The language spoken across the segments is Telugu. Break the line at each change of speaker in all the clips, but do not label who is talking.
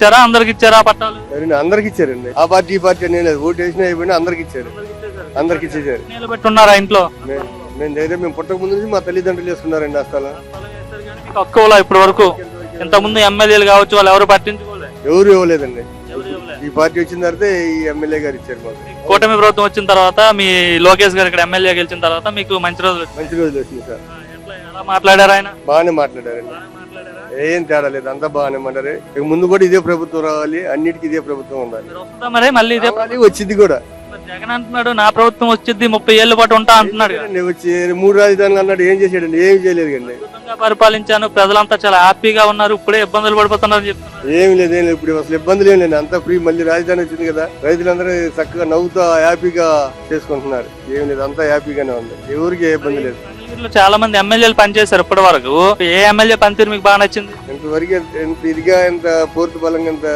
ఇచ్చారా? అందరికి ఇచ్చారా పట్టాలు?
అందరికి ఇచ్చారండి. ఆ పార్టీ ఈ పార్టీ అని లేదు, ఓటు వేసినా అయిపోయినా అందరికి ఇచ్చారు. అందరికి ఇచ్చేసారు.
పెట్టున్నారా ఇంట్లో?
మేము పుట్టక ముందు నుంచి మా తల్లిదండ్రులు వేసుకున్నారండి ఆ స్థలం.
తక్కువలో ఇప్పటి వరకు ఇంత ముందు ఎమ్మెల్యేలు కావచ్చు వాళ్ళు ఎవరు పట్టించుకోలేదు,
ఎవరు ఇవ్వలేదండి. ఈ పార్టీ వచ్చిన తర్వాత ఈ ఎమ్మెల్యే గారు ఇచ్చారు మాకు.
కూటమి ప్రభుత్వం వచ్చిన తర్వాత మీ లోకేష్ గారు ఇక్కడ ఎమ్మెల్యే గెలిచిన తర్వాత మీకు మంచి రోజులు
వచ్చింది సార్.
ఎలా మాట్లాడారు ఆయన?
బాగానే మాట్లాడారండి, ఏం తేడా లేదు, అంతా బాగానే మాట్లాడారు. ఇక ముందు కూడా ఇదే ప్రభుత్వం రావాలి, అన్నిటికీ ఇదే ప్రభుత్వం ఉండాలి.
మరి మళ్ళీ ఇదే
వచ్చింది కూడా.
జగన్ అంటున్నాడు నా ప్రభుత్వం వచ్చింది 30 ఏళ్ల పాటు ఉంటా అంటున్నాడు.
వచ్చి 3 రాజధానులు అన్నాడు, ఏం చేసాడండి? ఏం చేయలేదు కండి.
పరిపాలించాను, ప్రజలంతా చాలా హ్యాపీగా ఉన్నారు, ఇప్పుడే ఇబ్బందులు పడిపోతున్నారు చెప్తున్నారు.
ఏం లేదు, ఇప్పుడు అసలు ఇబ్బందులు ఏం లేదు, అంతా ఫ్రీ. మళ్ళీ రాజధాని వచ్చింది కదా, రైతులందరూ చక్కగా నవ్వుతా హ్యాపీగా చేసుకుంటున్నారు. ఏం లేదు, అంతా హ్యాపీగానే ఉంది, ఎవరికి ఏ ఇబ్బంది లేదు.
చాలా మంది ఎమ్మెల్యేలు పనిచేశారు ఇప్పటి వరకు. ఏ ఎమ్మెల్యే పనితీరు మీకు బాగా నచ్చింది?
ఇంతవరకు ఎంత ఇదిగా, ఎంత పూర్తి బలంగా, ఎంత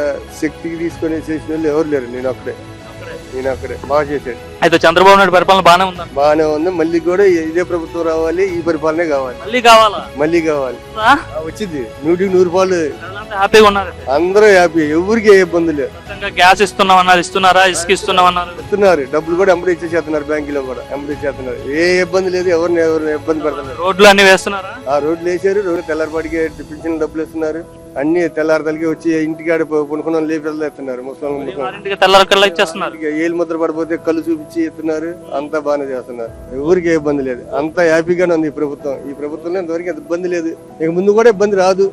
శక్తికి తీసుకొని చేసిన వాళ్ళు ఎవరు లేరు. నేను అక్కడే బాగా చేశాడు.
అయితే చంద్రబాబు నాయుడు పరిపాలన బాగానే ఉంది.
బాగానే ఉంది. మళ్ళీ కూడా ఇదే ప్రభుత్వం రావాలి, ఈ పరిపాలనే కావాలి. మళ్ళీ కావాలి. వచ్చింది 100 రూపాయలు.
హ్యాపీగా ఉన్నారు,
అందరూ హ్యాపీ, ఎవరికి ఏ ఇబ్బంది లేదు.
గ్యాస్ ఇస్తున్నారా? ఇసుక
ఇస్తున్నారు, డబ్బులు కూడా ఎంబడి ఇచ్చేస్తున్నారు, బ్యాంకులో కూడా ఎంబడి ఇచ్చేస్తున్నారు. ఏ ఇబ్బంది లేదు, ఎవరిని ఇబ్బంది పెడుతున్నారు.
రోడ్లు అన్ని వేస్తున్నారా?
ఆ రోడ్లు వేసారు, తెల్లారిపాటికి పింఛన్ డబ్బులు ఇస్తున్నారు. అన్ని తెల్లారతలకి వచ్చి ఇంటికాడ పుణుకున్న లేపి ఇస్తున్నారు. ఏళ్ళు ముద్ర పడిపోతే కళ్ళు చూపించి ఇస్తున్నారు. అంతా బాగానే చేస్తున్నారు, ఎవరికి ఏ ఇబ్బంది లేదు, అంతా హ్యాపీగానే ఉంది ఈ ప్రభుత్వం. ఈ ప్రభుత్వంలో ఇంతవరకు ఇబ్బంది లేదు, ఇక ముందు కూడా ఇబ్బంది రాదు.